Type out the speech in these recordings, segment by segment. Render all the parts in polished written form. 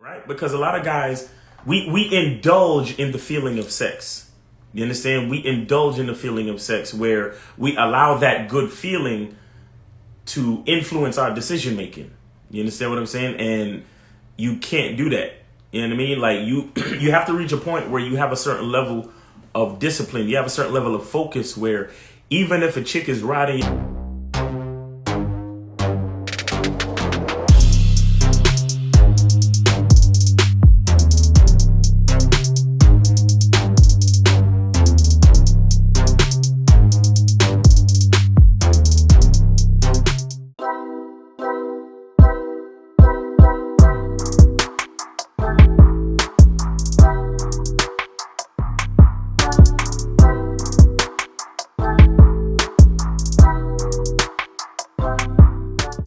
right? Because a lot of guys, we indulge in the feeling of sex. You understand? We indulge in the feeling of sex where we allow that good feeling to influence our decision making. You understand what I'm saying? And you can't do that. You know what I mean? Like you have to reach a point where you have a certain level of discipline. You have a certain level of focus where even if a chick is riding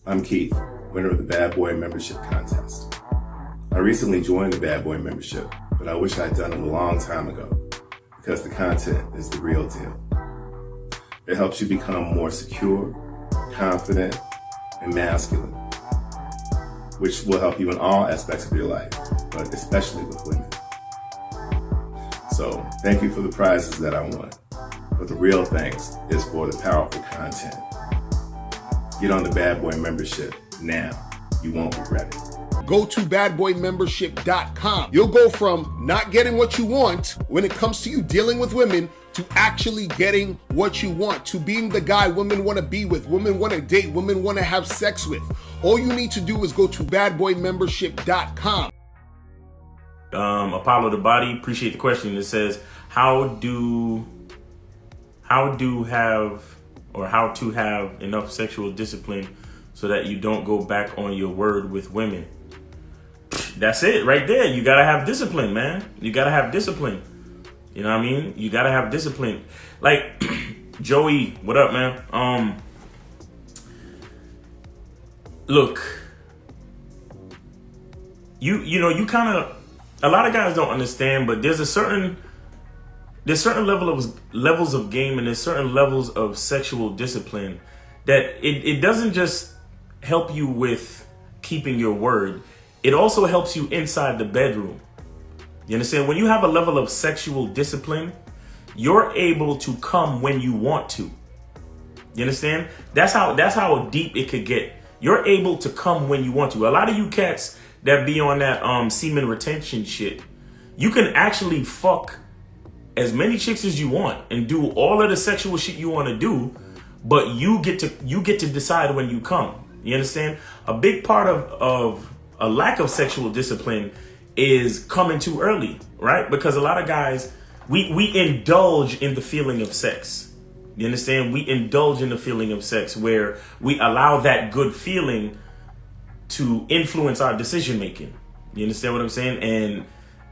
I'm Keith, winner of the Bad Boy Membership Contest. I recently joined the Bad Boy Membership, but I wish I'd done it a long time ago because the content is the real deal. It helps you become more secure, confident, and masculine, which will help you in all aspects of your life, but especially with women. So thank you for the prizes that I won, but the real thanks is for the powerful content. Get on the Bad Boy Membership now. You won't regret it. Go to badboymembership.com. You'll go from not getting what you want when it comes to you dealing with women to actually getting what you want, to being the guy women want to be with, women want to date, women want to have sex with. All you need to do is go to badboymembership.com. Apollo the Body, appreciate the question. It says, how to have enough sexual discipline so that you don't go back on your word with women. That's it right there. You gotta have discipline, man. You gotta have discipline. You know what I mean? You gotta have discipline. Like Joey, what up, man? Look, you kind of, a lot of guys don't understand, but there's certain levels of game, and there's certain levels of sexual discipline that it doesn't just help you with keeping your word. It also helps you inside the bedroom. You understand? When you have a level of sexual discipline, you're able to come when you want to. You understand? That's how deep it could get. You're able to come when you want to. A lot of you cats that be on that semen retention shit, you can actually fuck as many chicks as you want and do all of the sexual shit you want to do, but you get to decide when you come. You understand? A big part of a lack of sexual discipline is coming too early, right? Because a lot of guys, we indulge in the feeling of sex. You understand? We indulge in the feeling of sex where we allow that good feeling to influence our decision making. You understand what I'm saying? And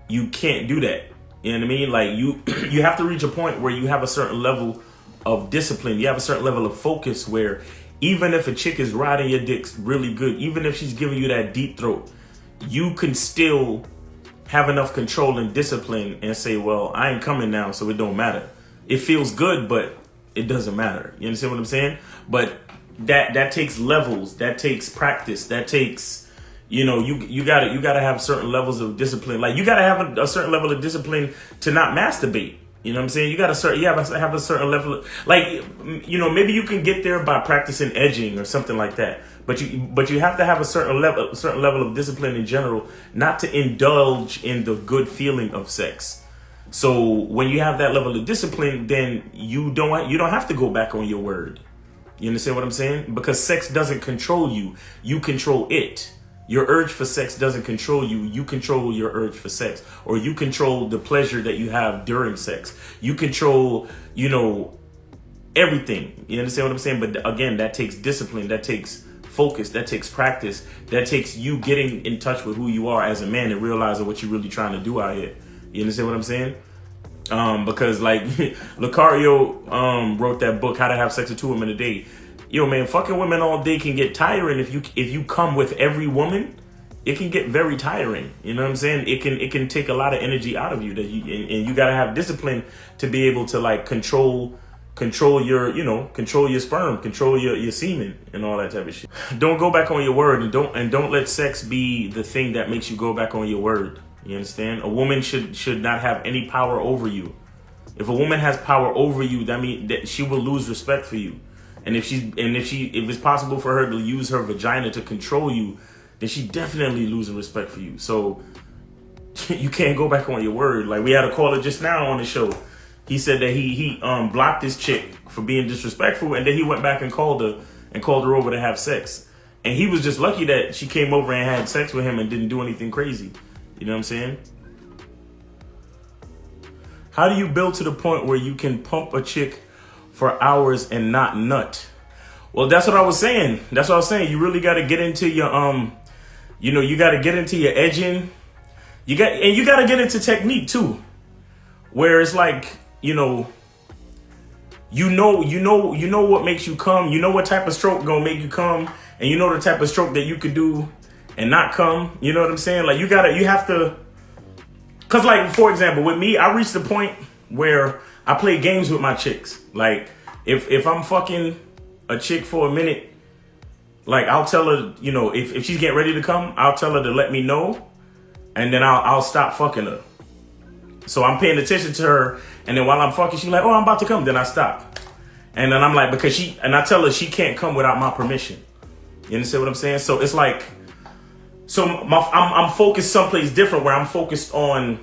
you can't do that. You know what I mean? Like you have to reach a point where you have a certain level of discipline. You have a certain level of focus where even if a chick is riding your dick really good, even if she's giving you that deep throat, you can still have enough control and discipline and say, well, I ain't coming now, so it don't matter. It feels good, but it doesn't matter. You understand what I'm saying? But that takes levels, that takes practice, that takes, you gotta have certain levels of discipline. Like you gotta have a certain level of discipline to not masturbate. You know what I'm saying? You have to have a certain level of, like, maybe you can get there by practicing edging or something like that. But you have to have a certain level of discipline in general, not to indulge in the good feeling of sex. So when you have that level of discipline, then you don't have to go back on your word. You understand what I'm saying? Because sex doesn't control you. You control it. Your urge for sex doesn't control you. You control your urge for sex, or you control the pleasure that you have during sex. You control, everything. You understand what I'm saying? But again, that takes discipline. That takes focus. That takes practice. That takes you getting in touch with who you are as a man and realizing what you're really trying to do out here. You understand what I'm saying? Because like Lucario wrote that book, How to Have Sex with 2 Women a Day. Yo, man, fucking women all day can get tiring. If you come with every woman, it can get very tiring. You know what I'm saying? It can take a lot of energy out of you. And you gotta have discipline to be able to like control control your, control your sperm, control your semen and all that type of shit. Don't go back on your word, and don't let sex be the thing that makes you go back on your word. You understand? A woman should not have any power over you. If a woman has power over you, that means that she will lose respect for you. And if it's possible for her to use her vagina to control you, then she definitely losing respect for you. So you can't go back on your word. Like, we had a caller just now on the show. He said that he blocked this chick for being disrespectful, and then he went back and called her over to have sex. And he was just lucky that she came over and had sex with him and didn't do anything crazy. You know what I'm saying? How do you build to the point where you can pump a chick for hours and not nut? Well, that's what I was saying. You really got to get into your you got to get into your edging. You got to get into technique too, where it's like, you know what makes you come. You know what type of stroke gonna make you come, and you know the type of stroke that you could do and not come. You know what I'm saying? Like, you have to, cause like, for example, with me, I reached the point where I play games with my chicks. Like, if I'm fucking a chick for a minute, like, I'll tell her, if she's getting ready to come, I'll tell her to let me know, and then I'll stop fucking her. So I'm paying attention to her, and then while I'm fucking, she's like, "Oh, I'm about to come." Then I stop, and then I'm like, I tell her she can't come without my permission. You understand what I'm saying? So it's like, I'm focused someplace different, where I'm focused on,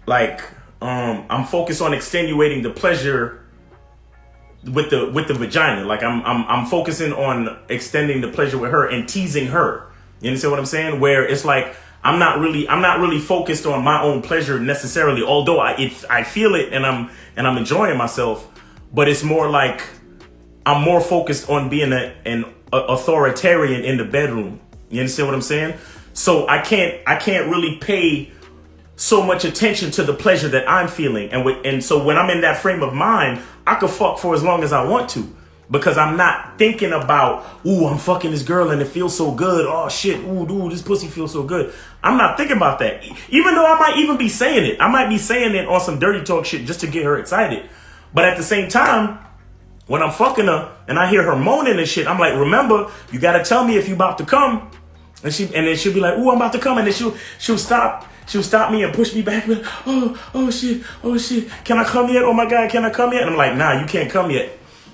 like, I'm focused on extenuating the pleasure with the vagina. Like, I'm focusing on extending the pleasure with her and teasing her. You understand what I'm saying? Where it's like, I'm not really focused on my own pleasure necessarily, although I feel it and I'm enjoying myself, but it's more like I'm more focused on being an authoritarian in the bedroom. You understand what I'm saying? So I can't really pay so much attention to the pleasure that I'm feeling, and so when I'm in that frame of mind, I could fuck for as long as I want to. Because I'm not thinking about, ooh, I'm fucking this girl and it feels so good. Oh shit, ooh, dude, this pussy feels so good. I'm not thinking about that. Even though I might even be saying it. I might be saying it on some dirty talk shit just to get her excited. But at the same time, when I'm fucking her and I hear her moaning and shit, I'm like, remember, you gotta tell me if you about to come. And then she'll be like, ooh, I'm about to come. And then she'll stop me and push me back. Like, oh shit. Can I come yet? Oh my God, can I come yet? And I'm like, nah, you can't come yet.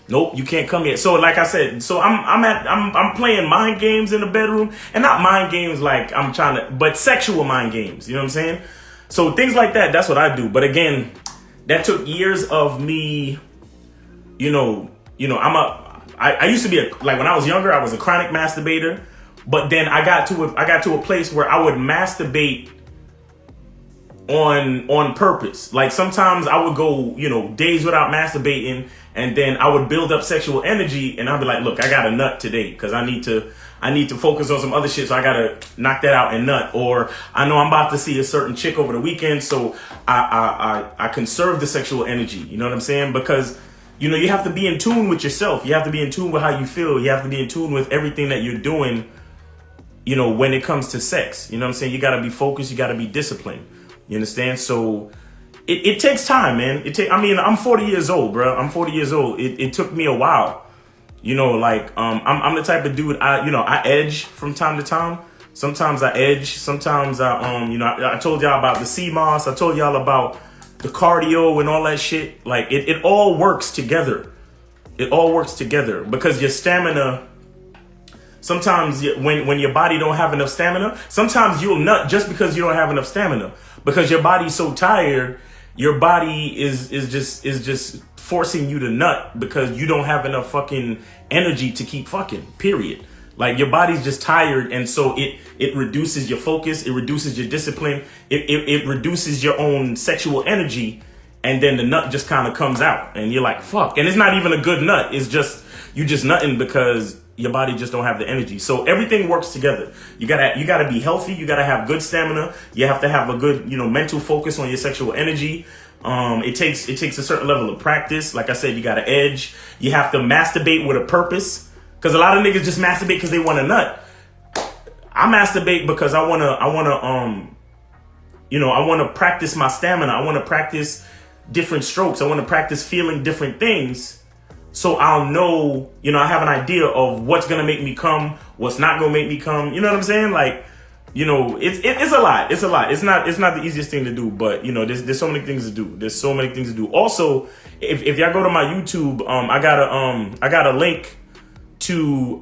Nope, you can't come yet. So like I said, so I'm playing mind games in the bedroom, and not mind games like I'm trying to, but sexual mind games. You know what I'm saying? So things like that, that's what I do. But again, that took years of me, I used to be like, when I was younger, I was a chronic masturbator, but then I got to a place where I would masturbate on purpose. Like, sometimes I would go, days without masturbating, and then I would build up sexual energy, and I'd be like, look, I got a nut today because I need to focus on some other shit, so I gotta knock that out and nut. Or I know I'm about to see a certain chick over the weekend, so I conserve the sexual energy. You know what I'm saying? Because you have to be in tune with yourself. You have to be in tune with how you feel. You have to be in tune with everything that you're doing, when it comes to sex. You know what I'm saying? You gotta be focused. You gotta be disciplined. You understand? So it takes time, man. I'm 40 years old, bro. I'm 40 years old. It took me a while. I'm the type of dude, I edge from time to time. Sometimes I edge. Sometimes I told y'all about the CMOS. I told y'all about the cardio and all that shit. Like, it all works together. It all works together because your stamina, sometimes when your body don't have enough stamina, sometimes you'll nut just because you don't have enough stamina. Because your body's so tired, your body is just forcing you to nut because you don't have enough fucking energy to keep fucking, period. Like, your body's just tired, and so it reduces your focus, it reduces your discipline, it reduces your own sexual energy, and then the nut just kind of comes out, and you're like, fuck. And it's not even a good nut, it's just, you just nutting because your body just don't have the energy. So everything works together. You gotta be healthy. You gotta have good stamina. You have to have a good, mental focus on your sexual energy. It takes a certain level of practice. Like I said, you gotta edge. You have to masturbate with a purpose. Cause a lot of niggas just masturbate because they want to nut. I masturbate because I wanna practice my stamina. I wanna practice different strokes. I want to practice feeling different things. So I'll know, I have an idea of what's going to make me come, what's not going to make me come. You know what I'm saying? Like, it's a lot. It's a lot. It's not the easiest thing to do, but there's so many things to do. There's so many things to do. Also, if y'all go to my YouTube, I got a link to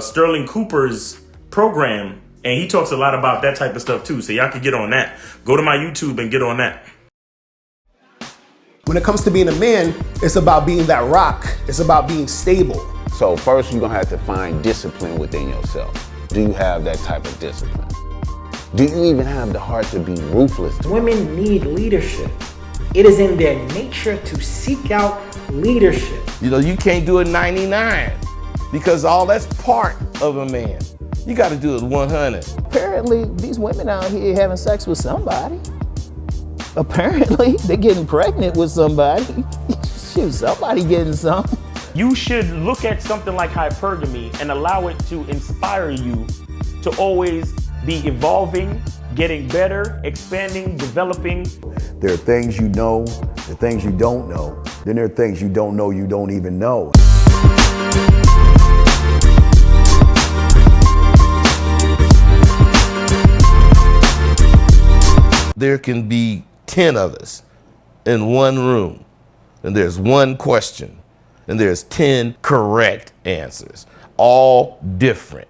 Sterling Cooper's program, and he talks a lot about that type of stuff too. So y'all can get on that. Go to my YouTube and get on that. When it comes to being a man, it's about being that rock. It's about being stable. So first, you're gonna have to find discipline within yourself. Do you have that type of discipline? Do you even have the heart to be ruthless? Women need leadership. It is in their nature to seek out leadership. You can't do it 99 because all that's part of a man. You got to do it 100. Apparently, these women out here having sex with somebody. Apparently, they're getting pregnant with somebody. Shoot, somebody getting some. You should look at something like hypergamy and allow it to inspire you to always be evolving, getting better, expanding, developing. There are things you know, there are things you don't know. Then there are things you don't know you don't even know. There can be 10 of us in one room, and there's one question, and there's 10 correct answers, all different.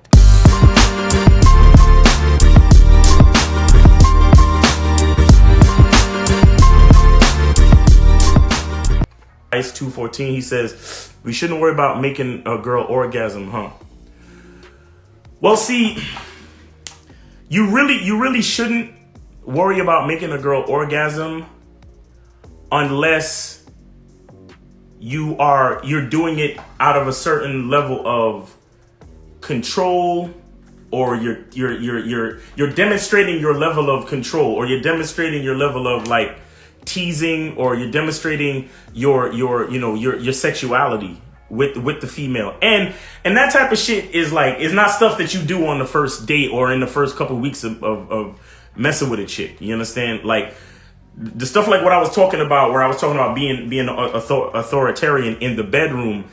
Ice 214, he says, we shouldn't worry about making a girl orgasm, huh? Well, see, you really shouldn't worry about making a girl orgasm unless you're doing it out of a certain level of control, or you're demonstrating your level of control, or you're demonstrating your level of like teasing, or you're demonstrating your sexuality with the female, and that type of shit is not stuff that you do on the first date or in the first couple of weeks of messing with a chick. You understand? Like the stuff like what I was talking about, where I was talking about being authoritarian in the bedroom.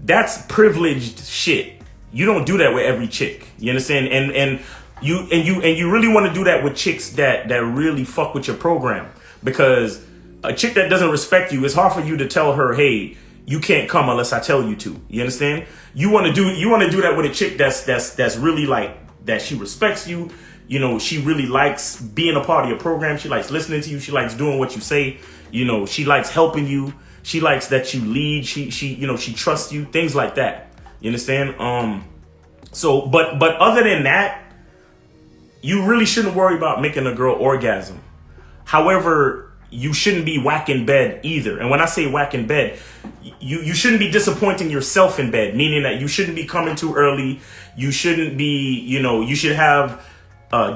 That's privileged shit. You don't do that with every chick. You understand? And you really want to do that with chicks that really fuck with your program, because a chick that doesn't respect you, it's hard for you to tell her, hey, you can't come unless I tell you to. You understand? You want to do that with a chick that's really like that. She respects you. She really likes being a part of your program. She likes listening to you. She likes doing what you say. She likes helping you. She likes that you lead. She trusts you. Things like that. You understand? So, but other than that, you really shouldn't worry about making a girl orgasm. However, you shouldn't be whack in bed either. And when I say whack in bed, you shouldn't be disappointing yourself in bed, meaning that you shouldn't be coming too early. You shouldn't be, you should have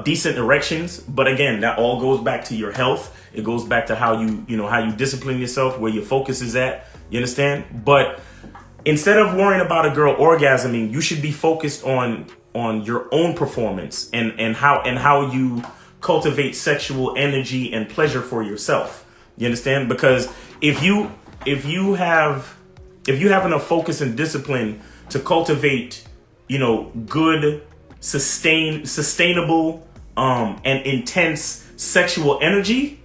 decent erections. But again, that all goes back to your health. It goes back to how you discipline yourself, where your focus is at. You understand? But instead of worrying about a girl orgasming, you should be focused on your own performance and how you cultivate sexual energy and pleasure for yourself. You understand? Because if you have enough focus and discipline to cultivate, good, sustainable, and intense sexual energy,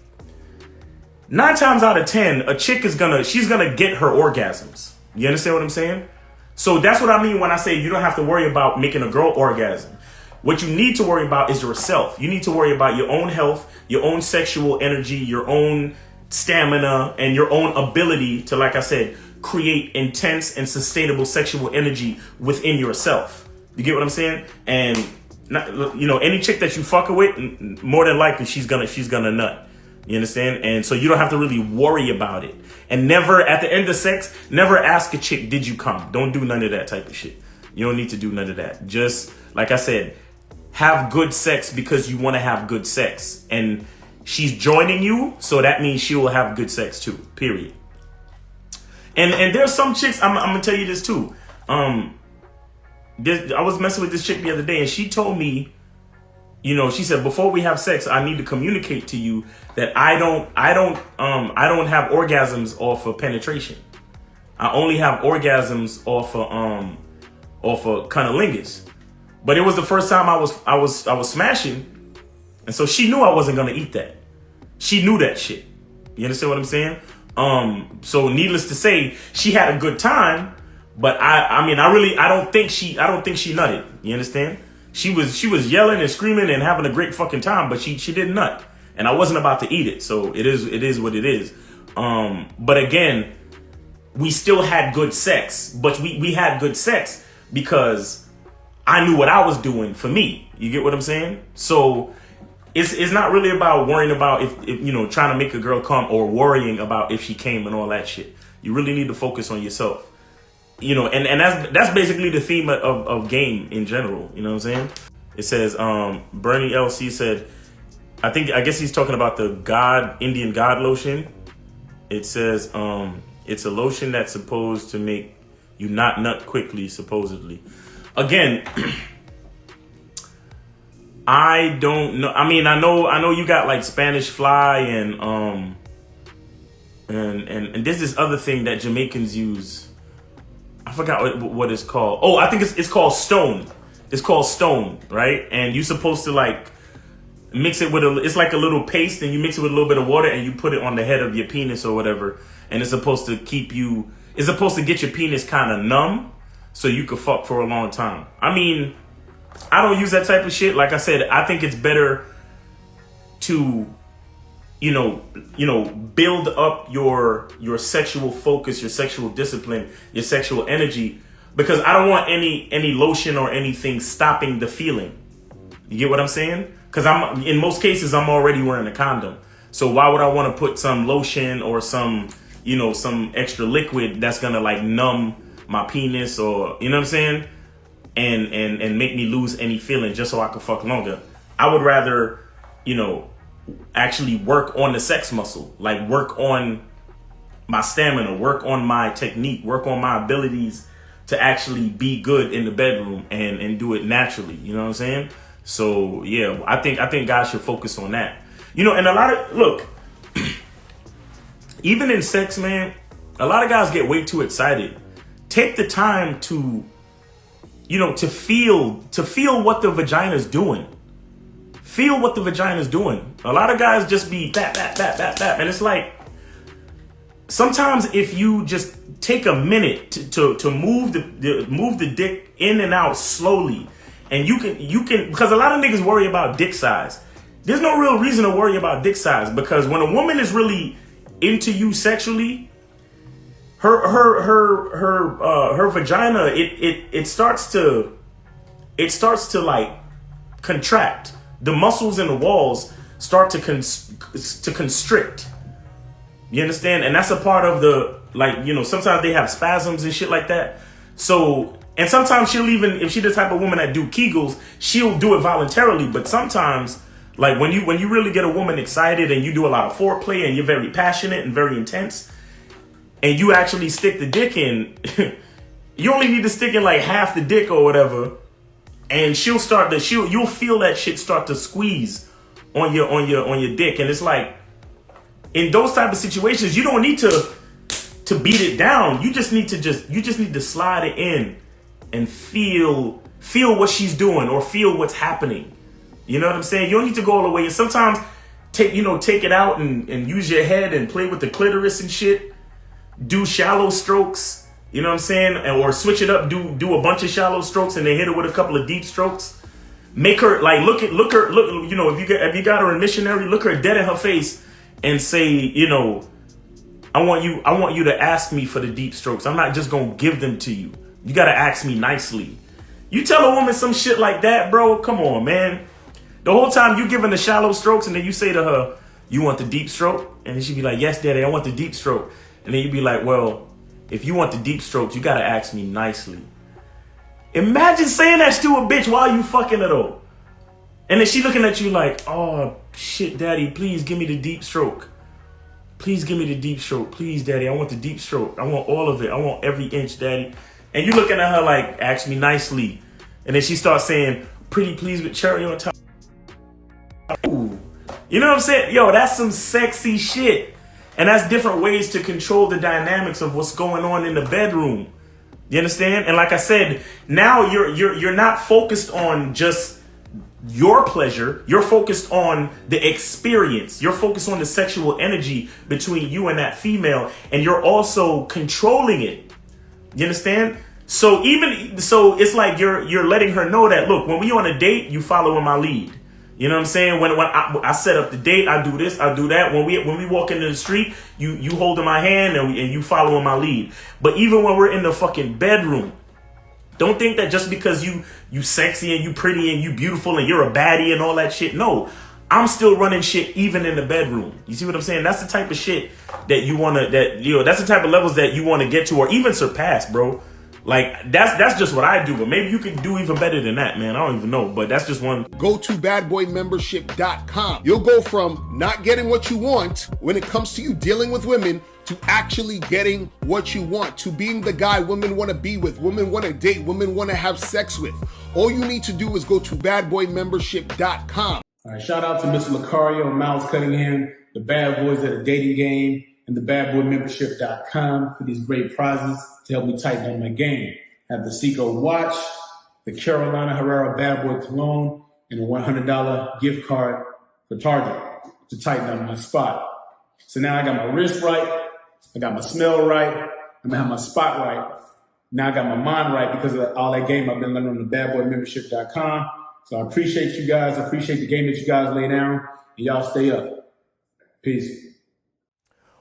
9 times out of 10, a chick she's gonna get her orgasms. You understand what I'm saying? So that's what I mean when I say you don't have to worry about making a girl orgasm. What you need to worry about is yourself. You need to worry about your own health, your own sexual energy, your own stamina, and your own ability to, like I said, create intense and sustainable sexual energy within yourself. You get what I'm saying? And any chick that you fucking with, more than likely she's gonna nut. You understand? And so you don't have to really worry about it. And never, at the end of sex, never ask a chick, did you come? Don't do none of that type of shit. You don't need to do none of that. Just, like I said, have good sex because you want to have good sex. And she's joining you, so that means she will have good sex too, period. And there's some chicks, I'm going to tell you this too. I was messing with this chick the other day, and she told me you know, she said, before we have sex, I need to communicate to you that I don't have orgasms off of penetration. I only have orgasms off of cunnilingus. But it was the first time I was smashing, and so she knew I wasn't gonna eat that. She knew that shit. You understand what I'm saying? So needless to say, she had a good time, but I don't think she nutted. You understand? She was yelling and screaming and having a great fucking time, but she didn't nut, and I wasn't about to eat it. So it is what it is. But again, we still had good sex, but we had good sex because I knew what I was doing for me. You get what I'm saying? So it's not really about worrying about if you know, trying to make a girl come or worrying about if she came and all that shit. You really need to focus on yourself. You know, and that's basically the theme of game in general. You know what I'm saying? It says, Bernie LC said, I guess he's talking about the Indian God lotion. It says, it's a lotion that's supposed to make you not nut quickly, supposedly. Again, I don't know. I mean, I know you got like Spanish fly and there's this other thing that Jamaicans use. I forgot what it's called. Oh, I think it's called Stone. It's called Stone, right? And you're supposed to like mix it with it's like a little paste, and you mix it with a little bit of water and you put it on the head of your penis or whatever. And it's supposed to get your penis kind of numb so you could fuck for a long time. I mean, I don't use that type of shit. Like I said, I think it's better to, you know, build up your sexual focus, your sexual discipline, your sexual energy, because I don't want any lotion or anything stopping the feeling. You get what I'm saying? Because in most cases, I'm already wearing a condom. So why would I want to put some lotion or some extra liquid that's gonna like numb my penis, or you know what I'm saying, and make me lose any feeling just so I could fuck longer? I would rather, you know, actually work on the sex muscle, like work on my stamina, work on my technique, work on my abilities to actually be good in the bedroom and do it naturally. You know what I'm saying? So yeah, I think guys should focus on that. You know, and look, even in sex, man, a lot of guys get way too excited. Take the time to, you know, to feel what the vagina's doing. Feel what the vagina's doing. A lot of guys just be bap, bap, bap, bap, bap. And it's like, sometimes if you just take a minute to move the dick in and out slowly, and you can, because a lot of niggas worry about dick size. There's no real reason to worry about dick size, because when a woman is really into you sexually, her vagina, it starts to like contract. The muscles in the walls start to constrict. You understand? And that's a part of the, like, you know, sometimes they have spasms and shit like that. So, and sometimes she'll even, if she's the type of woman that do Kegels, she'll do it voluntarily. But sometimes, like when you really get a woman excited and you do a lot of foreplay and you're very passionate and very intense, and you actually stick the dick in, you only need to stick in like half the dick or whatever, and you'll feel that shit start to squeeze on your dick. And it's like, in those type of situations, you don't need to beat it down. You just need to slide it in and feel what she's doing or feel what's happening. You know what I'm saying? You don't need to go all the way. And sometimes take it out and use your head and play with the clitoris and shit. Do shallow strokes. You know what I'm saying? Or switch it up. Do a bunch of shallow strokes and then hit her with a couple of deep strokes. Make her like look. You know, if you got her in missionary, look her dead in her face and say, you know, I want you to ask me for the deep strokes. I'm not just gonna give them to you. You gotta ask me nicely. You tell a woman some shit like that, bro. Come on, man. The whole time you giving the shallow strokes, and then you say to her, you want the deep stroke? And then she'd be like, yes, daddy, I want the deep stroke. And then you'd be like, well, if you want the deep strokes, you gotta ask me nicely. Imagine saying that to a bitch while you fucking her though. And then she looking at you like, oh shit, daddy, please give me the deep stroke. Please give me the deep stroke. Please, daddy, I want the deep stroke. I want all of it. I want every inch, daddy. And you looking at her like, ask me nicely. And then she starts saying, pretty please with cherry on top. Ooh. You know what I'm saying? Yo, that's some sexy shit. And that's different ways to control the dynamics of what's going on in the bedroom. You understand? And like I said, now you're not focused on just your pleasure. You're focused on the experience. You're focused on the sexual energy between you and that female, and you're also controlling it. You understand? So it's like you're letting her know that, look, when we on a date, you following my lead. You know what I'm saying? When I set up the date, I do this, I do that. When we walk into the street, you holding my hand and you following my lead. But even when we're in the fucking bedroom, don't think that just because you sexy and you pretty and you beautiful and you're a baddie and all that shit. No, I'm still running shit even in the bedroom. You see what I'm saying? That's the type of shit that you want to, that's the type of levels that you want to get to or even surpass, bro. Like, that's just what I do, but maybe you can do even better than that, man. I don't even know, but that's just one. Go to badboymembership.com. You'll go from not getting what you want when it comes to you dealing with women to actually getting what you want, to being the guy women want to be with, women want to date, women want to have sex with. All you need to do is go to badboymembership.com. All right, shout out to Mr. Lucario and Miles Cunningham, the bad boys at the dating game, and the badboymembership.com for these great prizes to help me tighten up my game. I have the Seiko watch, the Carolina Herrera Bad Boy Cologne, and a $100 gift card for Target to tighten up my spot. So now I got my wrist right, I got my smell right, I'm gonna have my spot right. Now I got my mind right because of all that game I've been learning on the badboymembership.com. So I appreciate you guys. I appreciate the game that you guys lay down. And y'all stay up. Peace.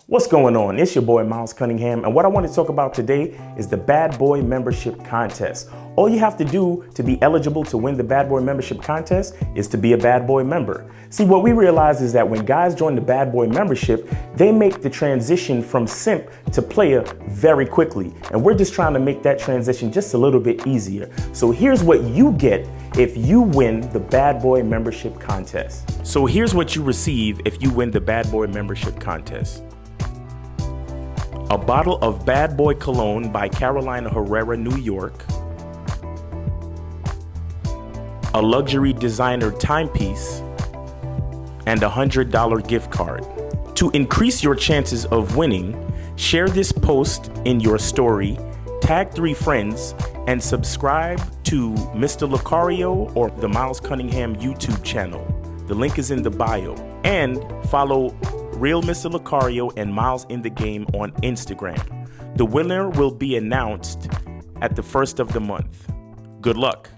What's going on? It's your boy Miles Cunningham, and what I want to talk about today is the Bad Boy Membership Contest. All you have to do to be eligible to win the Bad Boy Membership Contest is to be a Bad Boy member. See, what we realize is that when guys join the Bad Boy Membership, they make the transition from simp to player very quickly, and we're just trying to make that transition just a little bit easier. So here's what you get if you win the Bad Boy Membership Contest. So here's what you receive if you win the Bad Boy Membership Contest. A bottle of Bad Boy Cologne by Carolina Herrera, New York. A luxury designer timepiece. And a $100 gift card. To increase your chances of winning, share this post in your story, tag 3 friends, and subscribe to Mr. Lucario or the Miles Cunningham YouTube channel. The link is in the bio. And follow Real Mr. Lucario and Miles in the Game on Instagram. The winner will be announced at the first of the month. Good luck.